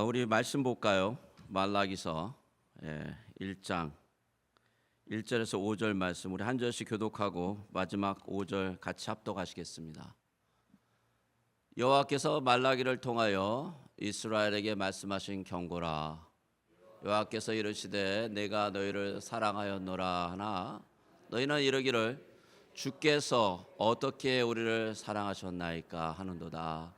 우리 말씀 볼까요? 말라기서 1장 1절에서 5절 말씀 우리 한 절씩 교독하고 마지막 5절 같이 합독하시겠습니다. 여호와께서 말라기를 통하여 이스라엘에게 말씀하신 경고라. 여호와께서 이르시되 내가 너희를 사랑하였노라 하나 너희는 이르기를 주께서 어떻게 우리를 사랑하셨나이까 하는도다.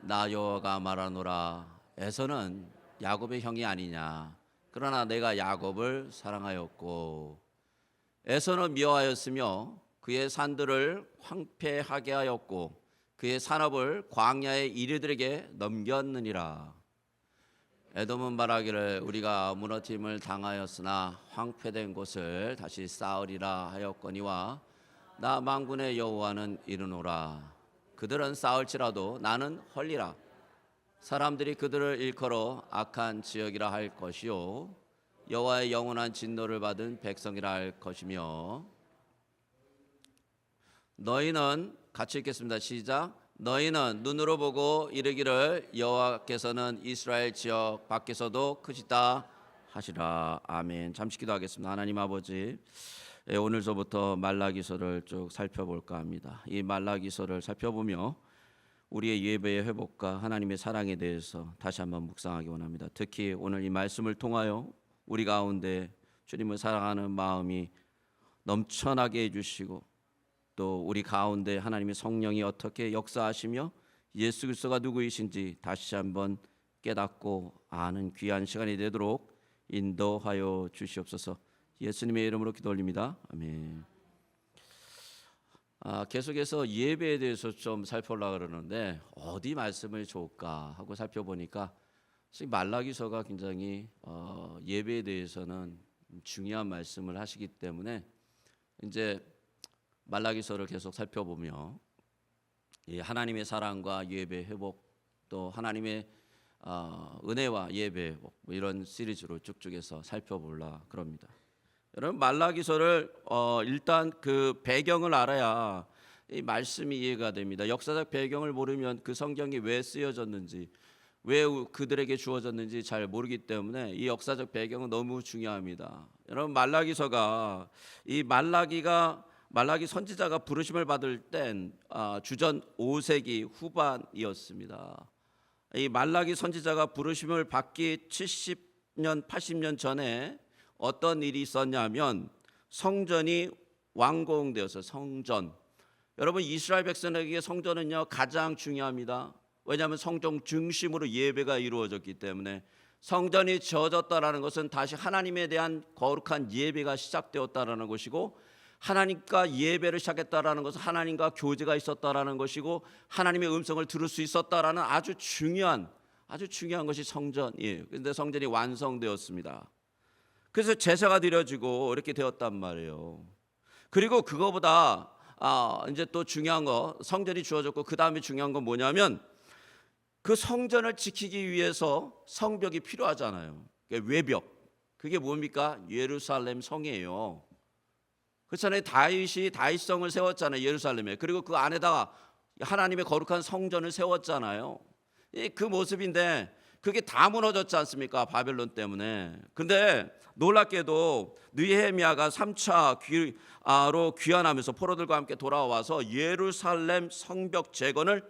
나 여호와가 말하노라. 에서는 야곱의 형이 아니냐. 그러나 내가 야곱을 사랑하였고 에서는 미워하였으며 그의 산들을 황폐하게 하였고 그의 산업을 광야의 이리들에게 넘겼느니라. 에돔은 말하기를 우리가 무너짐을 당하였으나 황폐된 곳을 다시 쌓으리라 하였거니와 나 만군의 여호와는 이르노라. 그들은 쌓을지라도 나는 헐리라. 사람들이 그들을 일컬어 악한 지역이라 할 것이요 여호와의 영원한 진노를 받은 백성이라 할 것이며 너희는 같이 읽겠습니다. 시작. 너희는 눈으로 보고 이르기를 여호와께서는 이스라엘 지역 밖에서도 크시다 하시라. 아멘. 잠시 기도하겠습니다. 하나님 아버지, 오늘서부터 말라기서를 쭉 살펴볼까 합니다. 이 말라기서를 살펴보며 우리의 예배의 회복과 하나님의 사랑에 대해서 다시 한번 묵상하기 원합니다. 특히 오늘 이 말씀을 통하여 우리 가운데 주님을 사랑하는 마음이 넘쳐나게 해주시고 또 우리 가운데 하나님의 성령이 어떻게 역사하시며 예수 그리스도가 누구이신지 다시 한번 깨닫고 아는 귀한 시간이 되도록 인도하여 주시옵소서. 예수님의 이름으로 기도 올립니다. 아멘. 계속해서 예배에 대해서 좀 살펴보려고 그러는데 어디 말씀을 좋을까 하고 살펴보니까 말라기서가 굉장히 예배에 대해서는 중요한 말씀을 하시기 때문에 이제 말라기서를 계속 살펴보며 하나님의 사랑과 예배 회복 또 하나님의 은혜와 예배 회복 이런 시리즈로 쭉쭉해서 살펴보려 그럽니다. 여러분 말라기서를 일단 그 배경을 알아야 이 말씀이 이해가 됩니다. 역사적 배경을 모르면 그 성경이 왜 쓰여졌는지 왜 그들에게 주어졌는지 잘 모르기 때문에 이 역사적 배경은 너무 중요합니다. 여러분 말라기서가 이 말라기 선지자가 부르심을 받을 땐 주전 5세기 후반이었습니다. 이 말라기 선지자가 부르심을 받기 70년 80년 전에 어떤 일이 있었냐면 성전이 완공되어서 성전. 여러분 이스라엘 백성에게 성전은요 가장 중요합니다. 왜냐하면 성전 중심으로 예배가 이루어졌기 때문에 성전이 지어졌다라는 것은 다시 하나님에 대한 거룩한 예배가 시작되었다라는 것이고 하나님과 예배를 시작했다라는 것은 하나님과 교제가 있었다라는 것이고 하나님의 음성을 들을 수 있었다라는 아주 중요한 것이 성전이에요. 그런데 성전이 완성되었습니다. 그래서 제사가 드려지고 이렇게 되었단 말이에요. 그리고 그거보다 이제 또 중요한 거 성전이 주어졌고 그 다음에 중요한 건 뭐냐면 그 성전을 지키기 위해서 성벽이 필요하잖아요. 외벽. 그게 뭡니까? 예루살렘 성이에요. 그렇잖아요. 다윗이 다윗성을 세웠잖아요. 예루살렘에. 그리고 그 안에다가 하나님의 거룩한 성전을 세웠잖아요. 그 모습인데 그게 다 무너졌지 않습니까? 바벨론 때문에. 근데 놀랍게도 느헤미야가 3차 귀로 귀환하면서 포로들과 함께 돌아와서 예루살렘 성벽 재건을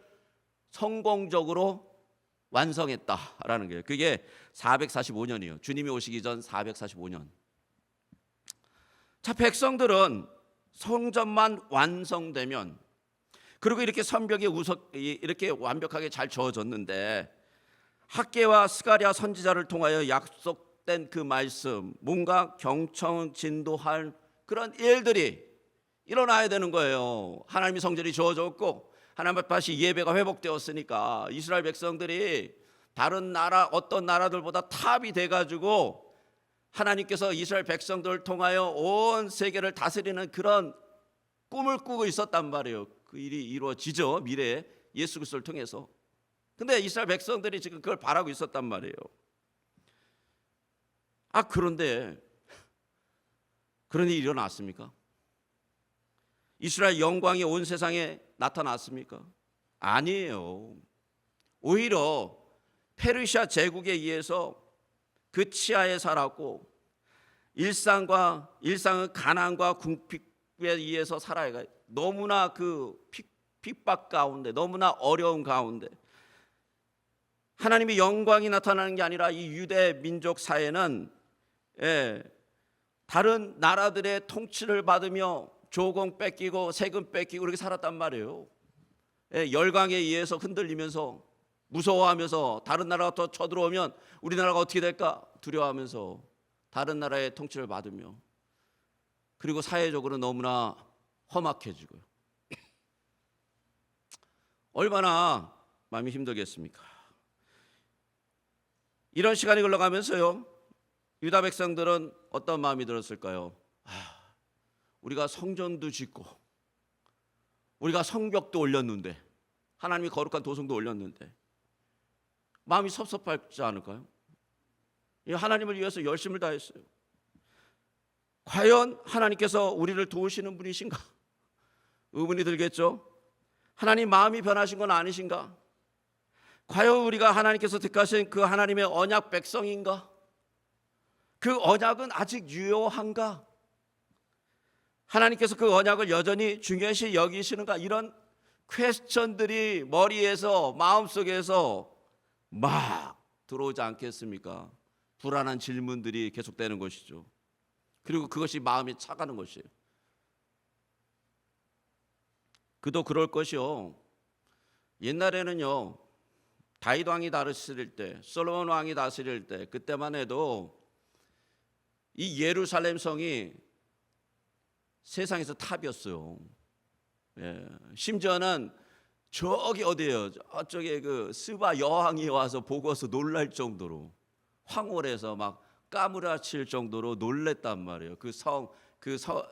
성공적으로 완성했다라는 거예요. 그게 445년이에요. 주님이 오시기 전 445년. 자, 백성들은 성전만 완성되면 그리고 이렇게 성벽이 이렇게 완벽하게 잘 저어졌는데 학개와 스가랴 선지자를 통하여 약속된 그 말씀 뭔가 경청진도할 그런 일들이 일어나야 되는 거예요. 하나님의 성전이 저어졌고 하나님 앞에 다시 예배가 회복되었으니까 이스라엘 백성들이 다른 나라 어떤 나라들보다 탑이 돼가지고 하나님께서 이스라엘 백성들을 통하여 온 세계를 다스리는 그런 꿈을 꾸고 있었단 말이에요. 그 일이 이루어지죠. 미래에 예수 그리스도를 통해서. 근데 이스라엘 백성들이 지금 그걸 바라고 있었단 말이에요. 그런데 그런 일이 일어났습니까? 이스라엘 영광이 온 세상에 나타났습니까? 아니에요. 오히려 페르시아 제국에 의해서 그 치하에 살았고 일상은 가난과 궁핍에 의해서 살아가요. 너무나 그 핍박 가운데, 너무나 어려운 가운데 하나님의 영광이 나타나는 게 아니라 이 유대 민족 사회는 다른 나라들의 통치를 받으며 조공 뺏기고 세금 뺏기고 그렇게 살았단 말이에요. 열강에 의해서 흔들리면서 무서워하면서 다른 나라가 더 쳐들어오면 우리나라가 어떻게 될까 두려워하면서 다른 나라의 통치를 받으며, 그리고 사회적으로 너무나 험악해지고요. 얼마나 마음이 힘들겠습니까? 이런 시간이 흘러가면서요, 유다 백성들은 어떤 마음이 들었을까요? 우리가 성전도 짓고 우리가 성벽도 올렸는데, 하나님이 거룩한 도성도 올렸는데 마음이 섭섭하지 않을까요? 하나님을 위해서 열심을 다했어요. 과연 하나님께서 우리를 도우시는 분이신가? 의문이 들겠죠. 하나님 마음이 변하신 건 아니신가? 과연 우리가 하나님께서 택하신 그 하나님의 언약 백성인가? 그 언약은 아직 유효한가? 하나님께서 그 언약을 여전히 중요시 여기시는가? 이런 퀘스천들이 머리에서 마음속에서 막 들어오지 않겠습니까? 불안한 질문들이 계속되는 것이죠. 그리고 그것이 마음이 차가는 것이에요. 그도 그럴 것이요. 옛날에는요, 다윗 왕이 다스릴 때, 솔로몬 왕이 다스릴 때, 그때만 해도 이 예루살렘 성이 세상에서 탑이었어요. 심지어는 저기 어디예요? 저쪽에 그 스바 여왕이 와서 보고서 놀랄 정도로, 황홀해서 막 까무라칠 정도로 놀랬단 말이에요.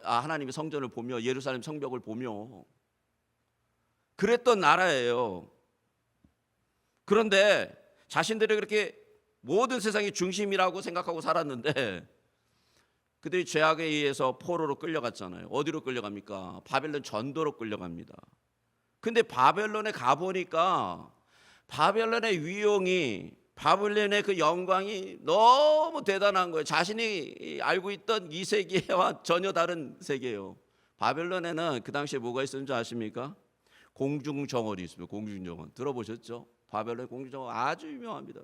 하나님의 성전을 보며, 예루살렘 성벽을 보며 그랬던 나라예요. 그런데 자신들이 그렇게 모든 세상의 중심이라고 생각하고 살았는데 그들이 죄악에 의해서 포로로 끌려갔잖아요. 어디로 끌려갑니까? 바벨론 전도로 끌려갑니다. 근데 바벨론에 가보니까 바벨론의 위용이, 바벨론의 그 영광이 너무 대단한 거예요. 자신이 알고 있던 이 세계와 전혀 다른 세계예요. 바벨론에는 그 당시에 뭐가 있었는지 아십니까? 공중정원이 있습니다. 공중정원 들어보셨죠? 바벨론 공중정원 아주 유명합니다.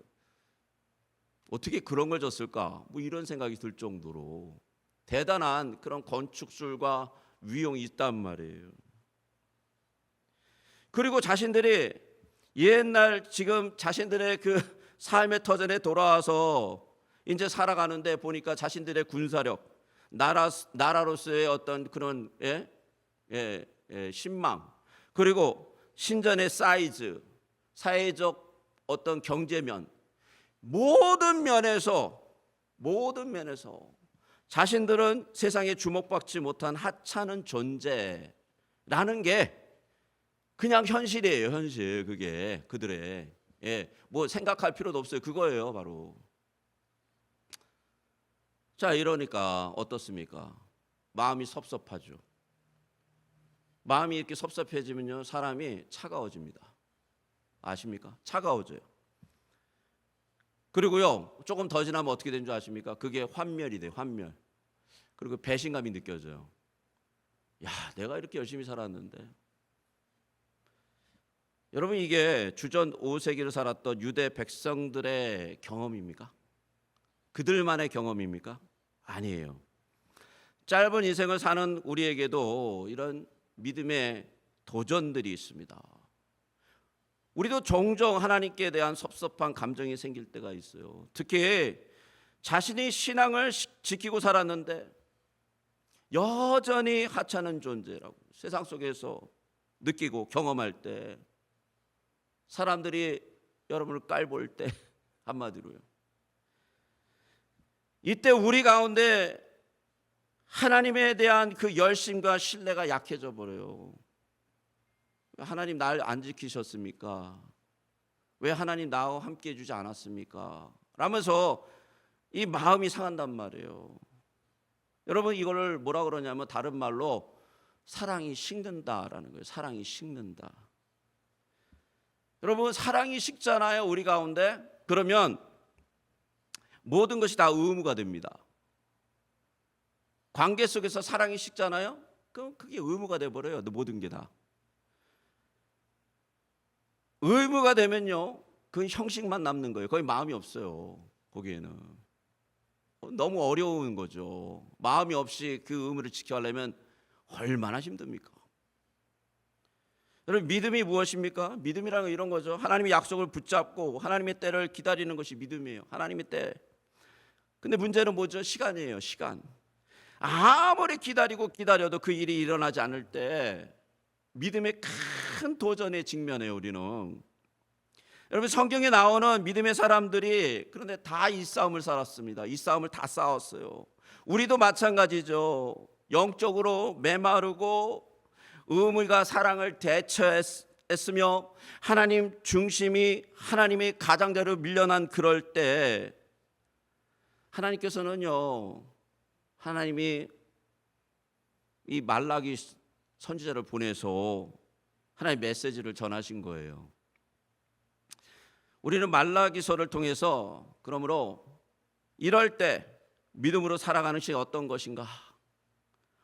어떻게 그런 걸 줬을까? 뭐 이런 생각이 들 정도로 대단한 그런 건축술과 위용이 있단 말이에요. 그리고 자신들이 옛날 지금 자신들의 그 삶의 터전에 돌아와서 이제 살아가는데 보니까 자신들의 군사력, 나라로서의 어떤 그런 신망, 그리고 신전의 사이즈, 사회적 어떤 경제면, 모든 면에서 자신들은 세상에 주목받지 못한 하찮은 존재라는 게 그냥 현실이에요. 현실. 그게 그들의 뭐 생각할 필요도 없어요. 그거예요, 바로. 자, 이러니까 어떻습니까? 마음이 섭섭하죠. 마음이 이렇게 섭섭해지면요, 사람이 차가워집니다. 아십니까? 차가워져요. 그리고요, 조금 더 지나면 어떻게 되는 줄 아십니까? 그게 환멸이 돼요. 환멸. 그리고 배신감이 느껴져요. 야, 내가 이렇게 열심히 살았는데. 여러분, 이게 주전 5세기를 살았던 유대 백성들의 경험입니까? 그들만의 경험입니까? 아니에요. 짧은 인생을 사는 우리에게도 이런 믿음의 도전들이 있습니다. 우리도 종종 하나님께 대한 섭섭한 감정이 생길 때가 있어요. 특히 자신이 신앙을 지키고 살았는데 여전히 하찮은 존재라고 세상 속에서 느끼고 경험할 때, 사람들이 여러분을 깔볼 때, 한마디로요, 이때 우리 가운데 하나님에 대한 그 열심과 신뢰가 약해져 버려요. 하나님 날 안 지키셨습니까? 왜 하나님 나와 함께 해주지 않았습니까? 라면서 이 마음이 상한단 말이에요. 여러분, 이거를 뭐라 그러냐면 다른 말로 사랑이 식는다라는 거예요. 사랑이 식는다. 여러분, 사랑이 식잖아요, 우리 가운데. 그러면 모든 것이 다 의무가 됩니다. 관계 속에서 사랑이 식잖아요. 그럼 그게 의무가 돼버려요. 모든 게 다. 의무가 되면요, 그건 형식만 남는 거예요. 거의 마음이 없어요. 거기에는 너무 어려운 거죠. 마음이 없이 그 의무를 지켜하려면 얼마나 힘듭니까? 여러분, 믿음이 무엇입니까? 믿음이라는 건 이런 거죠. 하나님의 약속을 붙잡고 하나님의 때를 기다리는 것이 믿음이에요. 하나님의 때. 근데 문제는 뭐죠? 시간이에요. 시간. 아무리 기다려도 그 일이 일어나지 않을 때 믿음의 큰 도전에 직면해요. 우리는. 여러분, 성경에 나오는 믿음의 사람들이 그런데 다 이 싸움을 살았습니다. 이 싸움을 다 싸웠어요. 우리도 마찬가지죠. 영적으로 메마르고 의무가 사랑을 대처했으며 하나님 중심이 하나님의 가장자로 밀려난 그럴 때 하나님께서는요, 하나님이 이 말라기 선지자를 보내서 하나님의 메시지를 전하신 거예요. 우리는 말라기서를 통해서 그러므로 이럴 때 믿음으로 살아가는 것이 어떤 것인가,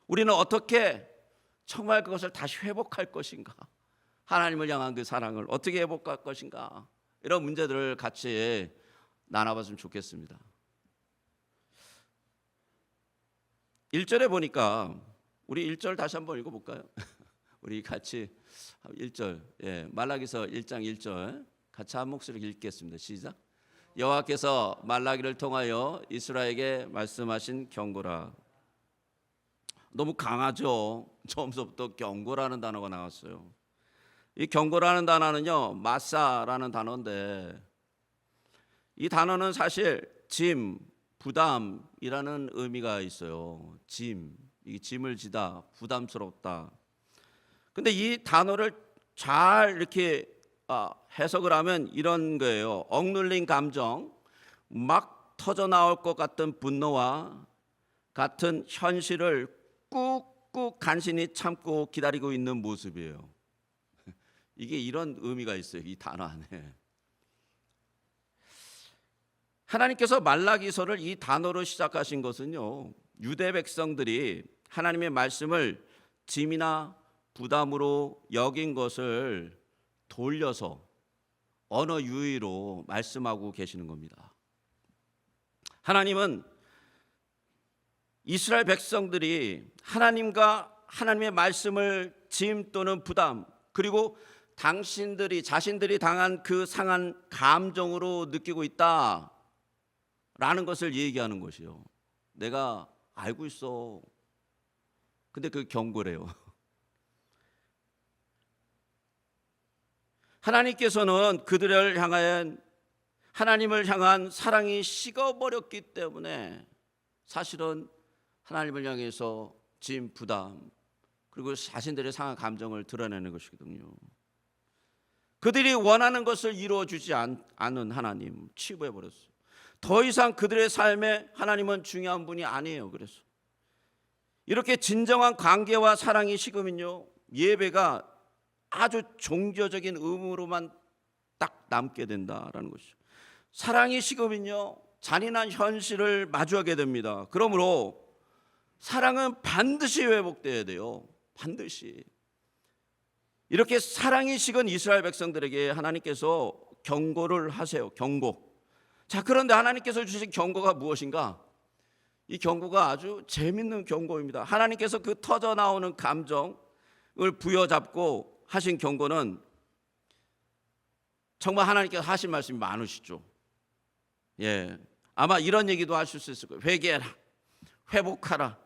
우리는 어떻게 정말 그것을 다시 회복할 것인가, 하나님을 향한 그 사랑을 어떻게 회복할 것인가, 이런 문제들을 같이 나눠봤으면 좋겠습니다. 1절에 보니까 우리 1절 다시 한번 읽어볼까요? 우리 같이 1절, 말라기서 1장 1절 같이 한 목소리로 읽겠습니다. 시작. 여호와께서 말라기를 통하여 이스라엘에게 말씀하신 경고라. 너무 강하죠. 처음부터 경고라는 단어가 나왔어요. 이 경고라는 단어는요, 마사라는 단어인데 이 단어는 사실 짐, 부담이라는 의미가 있어요. 짐, 이 짐을 지다, 부담스럽다. 근데 이 단어를 잘 이렇게 해석을 하면 이런 거예요. 억눌린 감정, 막 터져 나올 것 같은 분노와 같은 현실을 꾹꾹 간신히 참고 기다리고 있는 모습이에요. 이게 이런 의미가 있어요. 이 단어 안에. 하나님께서 말라기서를 이 단어로 시작하신 것은요, 유대 백성들이 하나님의 말씀을 짐이나 부담으로 여긴 것을 돌려서 언어 유희로 말씀하고 계시는 겁니다. 하나님은 이스라엘 백성들이 하나님과 하나님의 말씀을 짐 또는 부담, 그리고 자신들이 당한 그 상한 감정으로 느끼고 있다라는 것을 얘기하는 것이요. 내가 알고 있어. 근데 그 경고래요. 하나님께서는 그들을 향한, 하나님을 향한 사랑이 식어버렸기 때문에 사실은 하나님을 향해서 짐, 부담, 그리고 자신들의 상한 감정을 드러내는 것이거든요. 그들이 원하는 것을 이루어주지 않은 하나님 치부해버렸어요. 더 이상 그들의 삶에 하나님은 중요한 분이 아니에요. 그래서 이렇게 진정한 관계와 사랑이 식으면요, 예배가 아주 종교적인 의무로만 딱 남게 된다라는 것이죠. 사랑이 식으면요, 잔인한 현실을 마주하게 됩니다. 그러므로 사랑은 반드시 회복돼야 돼요. 반드시. 이렇게 사랑이 식은 이스라엘 백성들에게 하나님께서 경고를 하세요. 경고. 자, 그런데 하나님께서 주신 경고가 무엇인가? 이 경고가 아주 재밌는 경고입니다. 하나님께서 그 터져 나오는 감정을 부여잡고 하신 경고는 정말 하나님께서 하신 말씀이 많으시죠. 아마 이런 얘기도 하실 수 있을 거예요. 회개해라, 회복하라,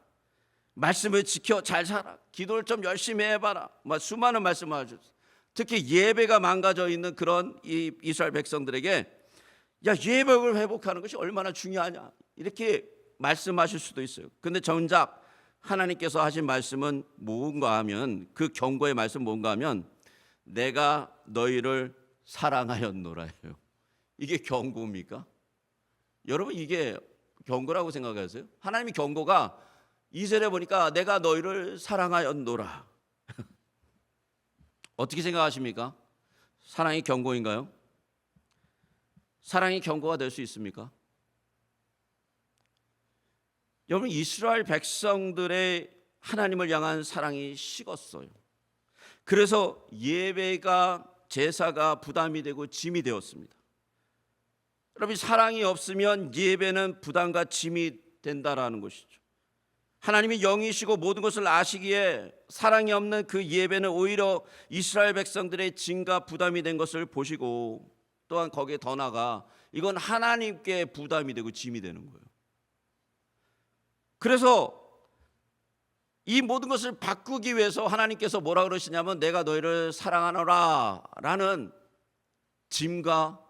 말씀을 지켜 잘 살아, 기도를 좀 열심히 해봐라. 수많은 말씀을 하셨어요. 특히 예배가 망가져 있는 그런 이 이스라엘 백성들에게 예배를 회복하는 것이 얼마나 중요하냐, 이렇게 말씀하실 수도 있어요. 근데 정작 하나님께서 하신 말씀은 뭔가 하면, 그 경고의 말씀 뭔가 하면 내가 너희를 사랑하였노라예요. 이게 경고입니까? 여러분, 이게 경고라고 생각하세요? 하나님의 경고가 2절에 보니까 내가 너희를 사랑하였노라. 어떻게 생각하십니까? 사랑이 경고인가요? 사랑이 경고가 될 수 있습니까? 여러분, 이스라엘 백성들의 하나님을 향한 사랑이 식었어요. 그래서 예배가, 제사가 부담이 되고 짐이 되었습니다. 여러분, 사랑이 없으면 예배는 부담과 짐이 된다라는 것이죠. 하나님이 영이시고 모든 것을 아시기에 사랑이 없는 그 예배는 오히려 이스라엘 백성들의 짐과 부담이 된 것을 보시고, 또한 거기에 더 나아가 이건 하나님께 부담이 되고 짐이 되는 거예요. 그래서 이 모든 것을 바꾸기 위해서 하나님께서 뭐라 그러시냐면 내가 너희를 사랑하노라 라는 짐과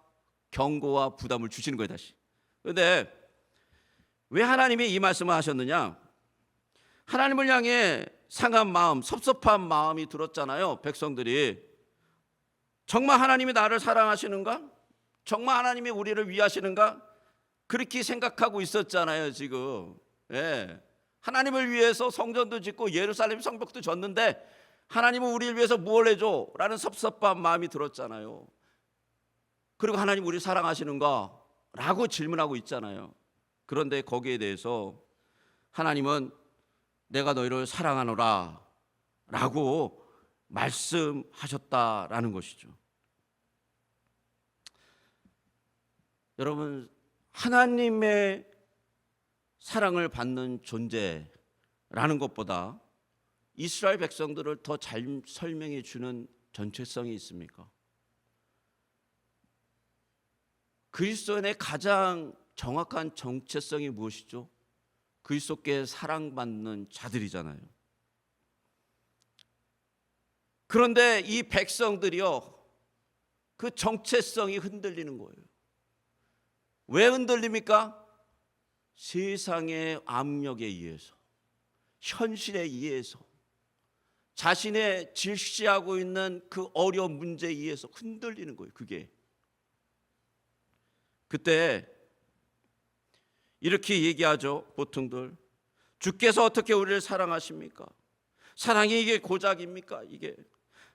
경고와 부담을 주시는 거예요, 다시. 그런데 왜 하나님이 이 말씀을 하셨느냐? 하나님을 향해 상한 마음, 섭섭한 마음이 들었잖아요, 백성들이. 정말 하나님이 나를 사랑하시는가? 정말 하나님이 우리를 위하시는가? 그렇게 생각하고 있었잖아요, 지금. 예. 하나님을 위해서 성전도 짓고 예루살렘 성벽도 졌는데 하나님은 우리를 위해서 뭘 해줘? 라는 섭섭한 마음이 들었잖아요. 그리고 하나님 우리 사랑하시는가? 라고 질문하고 있잖아요. 그런데 거기에 대해서 하나님은 내가 너희를 사랑하노라 라고 말씀하셨다라는 것이죠. 여러분, 하나님의 사랑을 받는 존재라는 것보다 이스라엘 백성들을 더 잘 설명해 주는 전체성이 있습니까? 그리스도인의 가장 정확한 정체성이 무엇이죠? 그리스도께 사랑받는 자들이잖아요. 그런데 이 백성들이요, 그 정체성이 흔들리는 거예요. 왜 흔들립니까? 세상의 압력에 의해서, 현실에 의해서, 자신의 질시하고 있는 그 어려운 문제에 의해서 흔들리는 거예요. 그게. 그때 이렇게 얘기하죠, 보통들. 주께서 어떻게 우리를 사랑하십니까? 사랑이 이게 고작입니까? 이게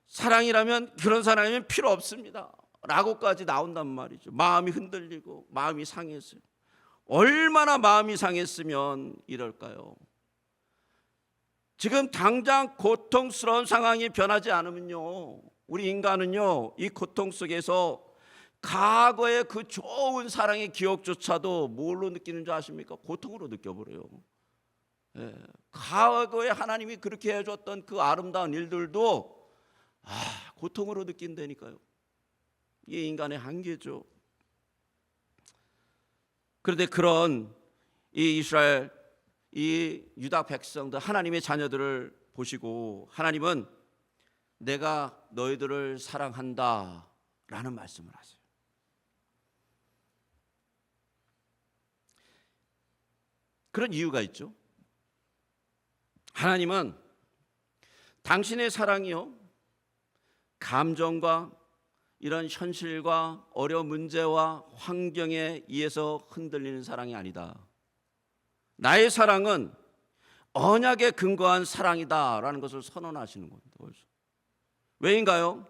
사랑이라면, 그런 사랑이면 필요 없습니다 라고까지 나온단 말이죠. 마음이 흔들리고 마음이 상했어요. 얼마나 마음이 상했으면 이럴까요? 지금 당장 고통스러운 상황이 변하지 않으면요, 우리 인간은요, 이 고통 속에서 과거의 그 좋은 사랑의 기억조차도 뭘로 느끼는 줄 아십니까? 고통으로 느껴버려요. 예, 과거에 하나님이 그렇게 해줬던 그 아름다운 일들도 고통으로 느낀다니까요. 이게 인간의 한계죠. 그런데 그런 이 이스라엘, 이 유다 백성들, 하나님의 자녀들을 보시고 하나님은 내가 너희들을 사랑한다 라는 말씀을 하세요. 그런 이유가 있죠. 하나님은 당신의 사랑이요, 감정과 이런 현실과 어려운 문제와 환경에 의해서 흔들리는 사랑이 아니다. 나의 사랑은 언약에 근거한 사랑이다라는 것을 선언하시는 겁니다. 왜인가요?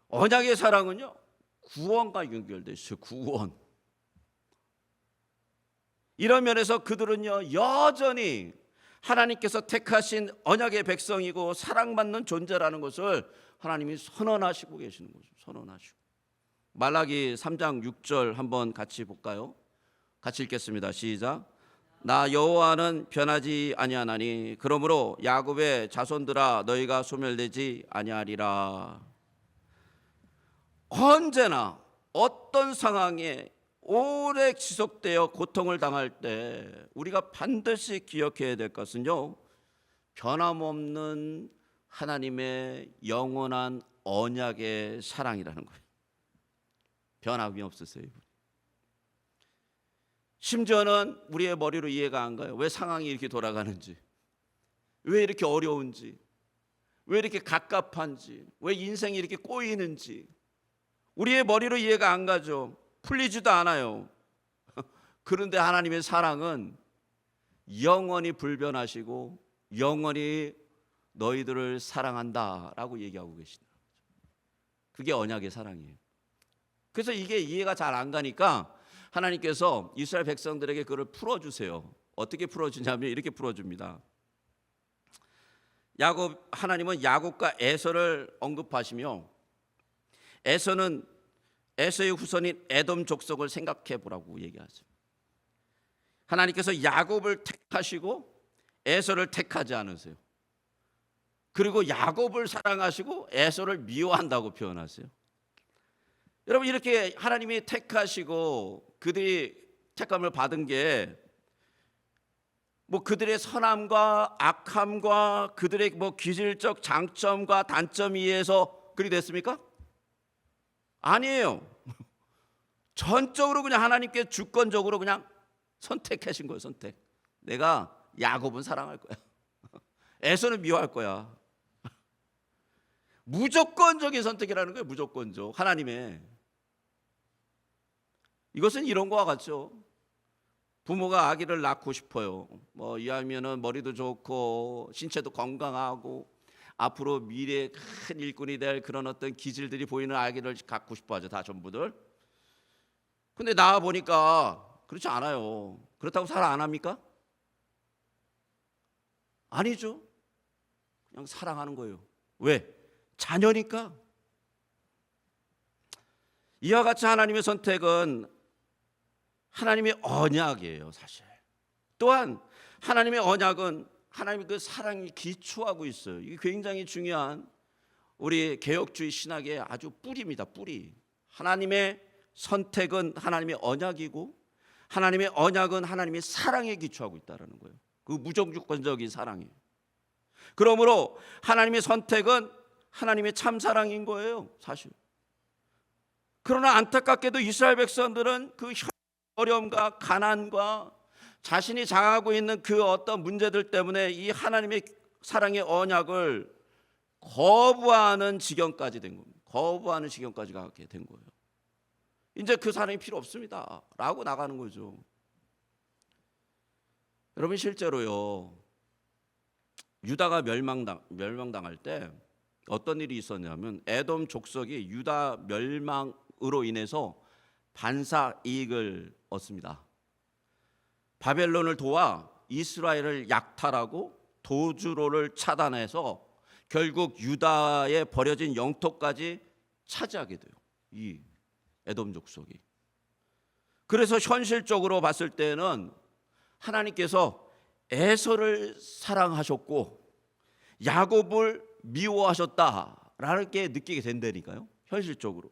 언약의 사랑은요, 구원과 연결되어 있어요. 구원. 이런 면에서 그들은요, 여전히 하나님께서 택하신 언약의 백성이고 사랑받는 존재라는 것을 하나님이 선언하시고 계시는 거죠. 선언하시고. 말라기 3장 6절 한번 같이 볼까요? 같이 읽겠습니다. 시작. 나 여호와는 변하지 아니하나니 그러므로 야곱의 자손들아 너희가 소멸되지 아니하리라. 언제나 어떤 상황에 오래 지속되어 고통을 당할 때 우리가 반드시 기억해야 될 것은요, 변함없는 하나님의 영원한 언약의 사랑이라는 거예요. 변함이 없으세요. 심지어는 우리의 머리로 이해가 안 가요. 왜 상황이 이렇게 돌아가는지, 왜 이렇게 어려운지, 왜 이렇게 갑갑한지, 왜 인생이 이렇게 꼬이는지 우리의 머리로 이해가 안 가죠. 풀리지도 않아요. 그런데 하나님의 사랑은 영원히 불변하시고 영원히 너희들을 사랑한다라고 얘기하고 계시다. 그게 언약의 사랑이에요. 그래서 이게 이해가 잘 안 가니까 하나님께서 이스라엘 백성들에게 그걸 풀어주세요. 어떻게 풀어주냐면 이렇게 풀어줍니다. 하나님은 야곱과 에서를 언급하시며 에서의 후손인 에돔 족속을 생각해 보라고 얘기하죠. 하나님께서 야곱을 택하시고 에서를 택하지 않으세요. 그리고 야곱을 사랑하시고 에서를 미워한다고 표현하세요. 여러분, 이렇게 하나님이 택하시고 그들이 택함을 받은 게 뭐 그들의 선함과 악함과 그들의 뭐 기질적 장점과 단점에 의해서 그리 됐습니까? 아니에요. 전적으로 그냥 하나님께 주권적으로 그냥 선택하신 거예요. 선택. 내가 야곱은 사랑할 거야. 에서는 미워할 거야. 무조건적인 선택이라는 거예요. 무조건적. 하나님의. 이것은 이런 거와 같죠. 부모가 아기를 낳고 싶어요. 뭐 이하면은 머리도 좋고 신체도 건강하고 앞으로 미래에 큰 일꾼이 될 그런 어떤 기질들이 보이는 아기를 갖고 싶어하죠. 다 전부들. 근데 낳아 보니까 그렇지 않아요. 그렇다고 사랑 안 합니까? 아니죠. 그냥 사랑하는 거예요. 왜? 자녀니까. 이와 같이 하나님의 선택은 하나님의 언약이에요, 사실. 또한 하나님의 언약은 하나님의 그 사랑이 기초하고 있어요. 이게 굉장히 중요한 우리 개혁주의 신학의 아주 뿌리입니다. 뿌리. 하나님의 선택은 하나님의 언약이고 하나님의 언약은 하나님의 사랑에 기초하고 있다는 거예요. 그 무조건적인 사랑이에요. 그러므로 하나님의 선택은 하나님의 참사랑인 거예요, 사실. 그러나 안타깝게도 이스라엘 백성들은 그 어려움과 가난과 자신이 당하고 있는 그 어떤 문제들 때문에 이 하나님의 사랑의 언약을 거부하는 지경까지 된 겁니다. 거부하는 지경까지 가게 된 거예요. 이제 그 사랑이 필요 없습니다 라고 나가는 거죠. 여러분, 실제로요, 유다가 멸망당할 때 어떤 일이 있었냐면 에돔 족속이 유다 멸망으로 인해서 반사 이익을 얻습니다. 바벨론을 도와 이스라엘을 약탈하고 도주로를 차단해서 결국 유다에 버려진 영토까지 차지하게 돼요. 이 에돔 족속이. 그래서 현실적으로 봤을 때는 하나님께서 에서를 사랑하셨고 야곱을 미워하셨다라는 게 느끼게 된다니까요. 현실적으로.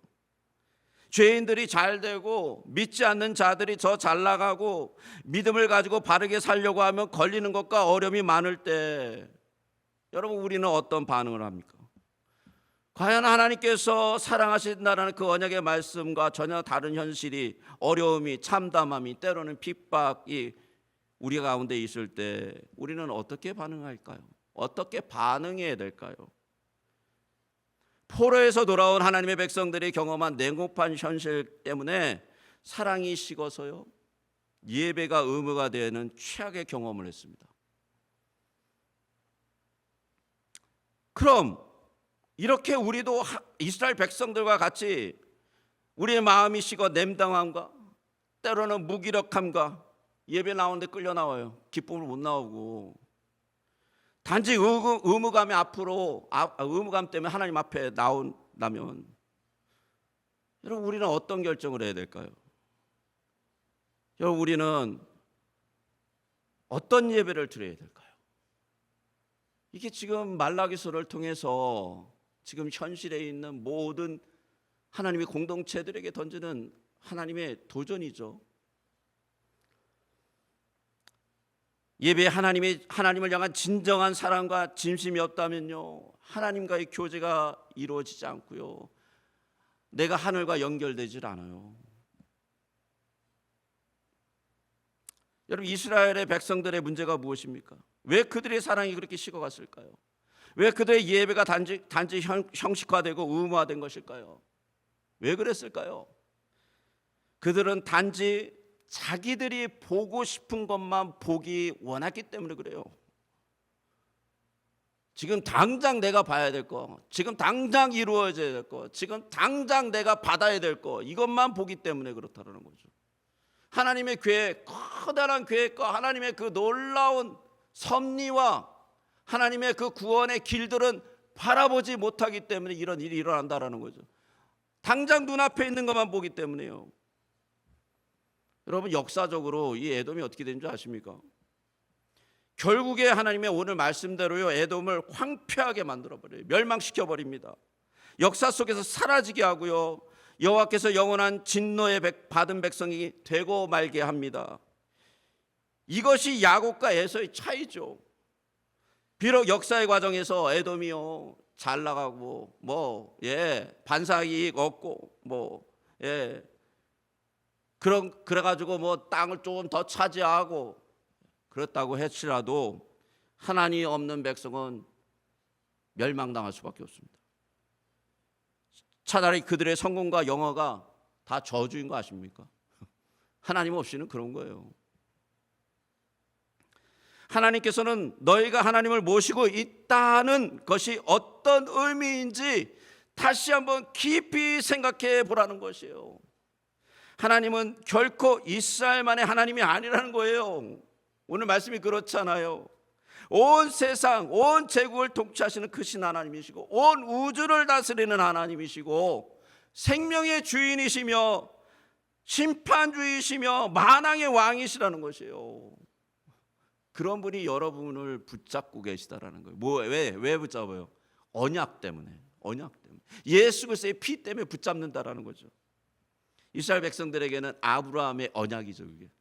죄인들이 잘 되고 믿지 않는 자들이 더 잘 나가고 믿음을 가지고 바르게 살려고 하면 걸리는 것과 어려움이 많을 때 여러분, 우리는 어떤 반응을 합니까? 과연 하나님께서 사랑하신다는 그 언약의 말씀과 전혀 다른 현실이, 어려움이, 참담함이, 때로는 핍박이 우리 가운데 있을 때 우리는 어떻게 반응할까요? 어떻게 반응해야 될까요? 포로에서 돌아온 하나님의 백성들이 경험한 냉혹한 현실 때문에 사랑이 식어서요, 예배가 의무가 되는 최악의 경험을 했습니다. 그럼 이렇게 우리도 이스라엘 백성들과 같이 우리의 마음이 식어 냄당함과 때로는 무기력함과 예배 나오는데 끌려 나와요. 기쁨을 못 나오고 단지 의무감이 앞으로 의무감 때문에 하나님 앞에 나온다면 여러분, 우리는 어떤 결정을 해야 될까요? 여러분, 우리는 어떤 예배를 드려야 될까요? 이게 지금 말라기서를 통해서 지금 현실에 있는 모든 하나님의 공동체들에게 던지는 하나님의 도전이죠. 예배에 하나님을 향한 진정한 사랑과 진심이 없다면요, 하나님과의 교제가 이루어지지 않고요, 내가 하늘과 연결되질 않아요. 여러분, 이스라엘의 백성들의 문제가 무엇입니까? 왜 그들의 사랑이 그렇게 식어갔을까요? 왜 그들의 예배가 단지 형식화되고 의무화된 것일까요? 왜 그랬을까요? 그들은 단지 자기들이 보고 싶은 것만 보기 원했기 때문에 그래요. 지금 당장 내가 봐야 될 거, 지금 당장 이루어져야 될 거, 지금 당장 내가 받아야 될 거, 이것만 보기 때문에 그렇다는 거죠. 하나님의 계획, 커다란 계획과 하나님의 그 놀라운 섭리와 하나님의 그 구원의 길들은 바라보지 못하기 때문에 이런 일이 일어난다라는 거죠. 당장 눈앞에 있는 것만 보기 때문에요. 여러분, 역사적으로 이 에돔이 어떻게 된 줄 아십니까? 결국에 하나님의 오늘 말씀대로요, 에돔을 황폐하게 만들어버려요. 멸망시켜버립니다. 역사 속에서 사라지게 하고요, 여호와께서 영원한 진노에 받은 백성이 되고 말게 합니다. 이것이 야곱과 에서의 차이죠. 비록 역사의 과정에서 에돔이요 잘 나가고 반사이익 얻고 그래가지고 땅을 조금 더 차지하고 그렇다고 할지라도 하나님이 없는 백성은 멸망당할 수밖에 없습니다. 차라리 그들의 성공과 영화가 다 저주인 거 아십니까? 하나님 없이는 그런 거예요. 하나님께서는 너희가 하나님을 모시고 있다는 것이 어떤 의미인지 다시 한번 깊이 생각해 보라는 것이에요. 하나님은 결코 이스라엘만의 하나님이 아니라는 거예요. 오늘 말씀이 그렇잖아요. 온 세상, 온 제국을 통치하시는 크신 하나님이시고 온 우주를 다스리는 하나님이시고 생명의 주인이시며 심판주이시며 만왕의 왕이시라는 것이에요. 그런 분이 여러분을 붙잡고 계시다라는 거예요. 왜 붙잡아요? 언약 때문에. 예수 그리스도의 피 때문에 붙잡는다라는 거죠. 이스라엘 백성들에게는 아브라함의 언약이죠, 그게.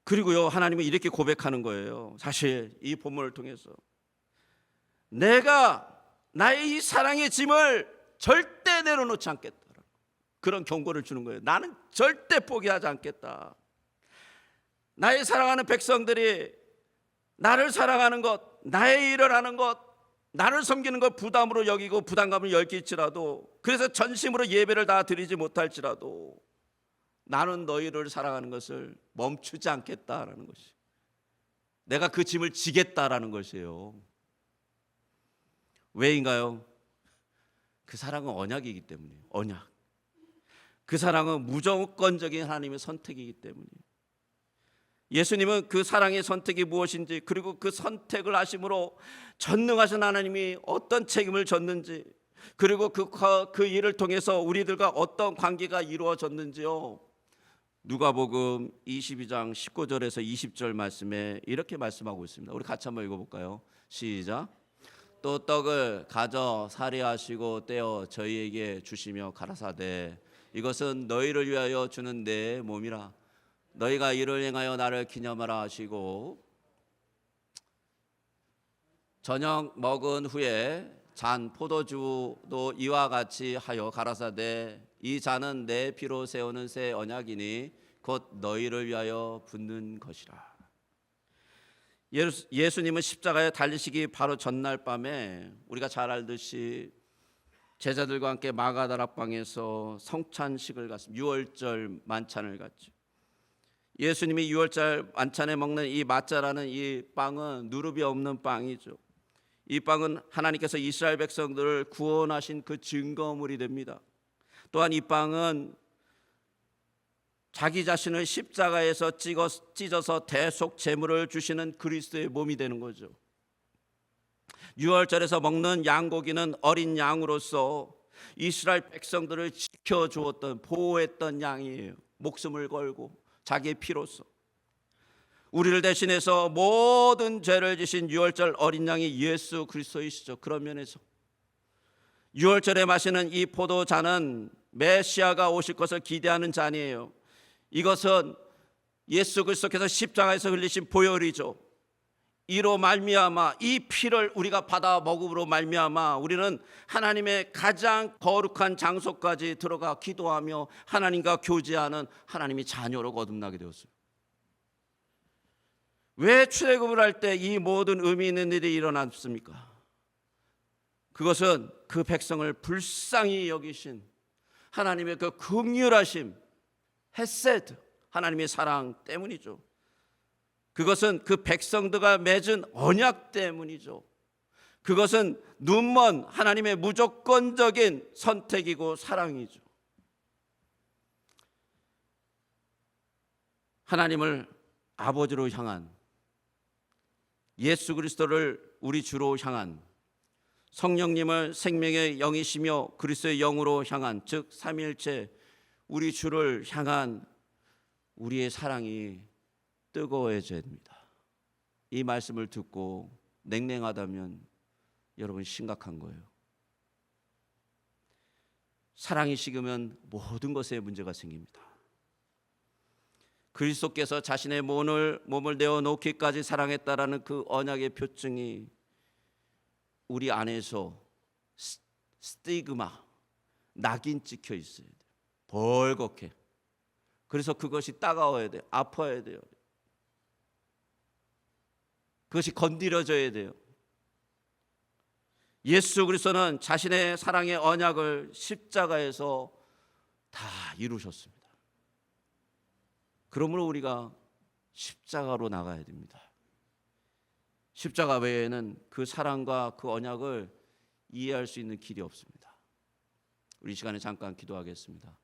그리고요, 하나님은 이렇게 고백하는 거예요. 사실 이 본문을 통해서 내가 나의 이 사랑의 짐을 절대 내려놓지 않겠다, 그런 경고를 주는 거예요. 나는 절대 포기하지 않겠다. 나의 사랑하는 백성들이 나를 사랑하는 것, 나의 일을 하는 것, 나를 섬기는 것 부담으로 여기고 부담감을 엮일지라도, 그래서 전심으로 예배를 다 드리지 못할지라도 나는 너희를 사랑하는 것을 멈추지 않겠다라는 것이, 내가 그 짐을 지겠다라는 것이에요. 왜인가요? 그 사랑은 언약이기 때문이에요. 언약. 그 사랑은 무조건적인 하나님의 선택이기 때문이에요. 예수님은 그 사랑의 선택이 무엇인지, 그리고 그 선택을 하심으로 전능하신 하나님이 어떤 책임을 졌는지, 그리고 그 일을 통해서 우리들과 어떤 관계가 이루어졌는지요, 누가복음 22장 19절에서 20절 말씀에 이렇게 말씀하고 있습니다. 우리 같이 한번 읽어볼까요? 시작. 또 떡을 가져 사리하시고 떼어 저희에게 주시며 가라사대, 이것은 너희를 위하여 주는 내 몸이라. 너희가 이를 행하여 나를 기념하라 하시고, 저녁 먹은 후에 잔 포도주도 이와 같이 하여 가라사대, 이 잔은 내 피로 세우는 새 언약이니 곧 너희를 위하여 붓는 것이라. 예수님은 십자가에 달리시기 바로 전날 밤에 우리가 잘 알듯이 제자들과 함께 마가다락방에서 성찬식을 갔습니다. 유월절 만찬을 갔죠. 예수님이 유월절 만찬에 먹는 이 마짜라는 이 빵은 누룩이 없는 빵이죠. 이 빵은 하나님께서 이스라엘 백성들을 구원하신 그 증거물이 됩니다. 또한 이 빵은 자기 자신을 십자가에서 찢어서 대속 제물을 주시는 그리스도의 몸이 되는 거죠. 유월절에서 먹는 양고기는 어린 양으로서 이스라엘 백성들을 지켜주었던, 보호했던 양이에요. 목숨을 걸고 자기의 피로써 우리를 대신해서 모든 죄를 지신 유월절 어린 양이 예수 그리스도이시죠. 그런 면에서 유월절에 마시는 이 포도잔은 메시아가 오실 것을 기대하는 잔이에요. 이것은 예수 그리스도께서 십자가에서 흘리신 보혈이죠. 이로 말미암아, 이 피를 우리가 받아 먹음으로 말미암아 우리는 하나님의 가장 거룩한 장소까지 들어가 기도하며 하나님과 교제하는 하나님의 자녀로 거듭나게 되었어요. 왜 출애굽을 할 때 이 모든 의미 있는 일이 일어났습니까? 그것은 그 백성을 불쌍히 여기신 하나님의 그 긍휼하심, 헤세드, 하나님의 사랑 때문이죠. 그것은 그 백성들과 맺은 언약 때문이죠. 그것은 눈먼 하나님의 무조건적인 선택이고 사랑이죠. 하나님을 아버지로 향한, 예수 그리스도를 우리 주로 향한, 성령님을 생명의 영이시며 그리스도의 영으로 향한, 즉 삼위일체 우리 주를 향한 우리의 사랑이 뜨거워져야 됩니다. 이 말씀을 듣고 냉랭하다면 여러분 심각한 거예요. 사랑이 식으면 모든 것에 문제가 생깁니다. 그리스도께서 자신의 몸을 내어놓기까지 사랑했다라는 그 언약의 표징이 우리 안에서 스티그마, 낙인 찍혀 있어야 돼요. 벌겋게. 그래서 그것이 따가워야 돼요. 아파야 돼요. 그것이 건드려져야 돼요. 예수 그리스도는 자신의 사랑의 언약을 십자가에서 다 이루셨습니다. 그러므로 우리가 십자가로 나가야 됩니다. 십자가 외에는 그 사랑과 그 언약을 이해할 수 있는 길이 없습니다. 우리 시간에 잠깐 기도하겠습니다.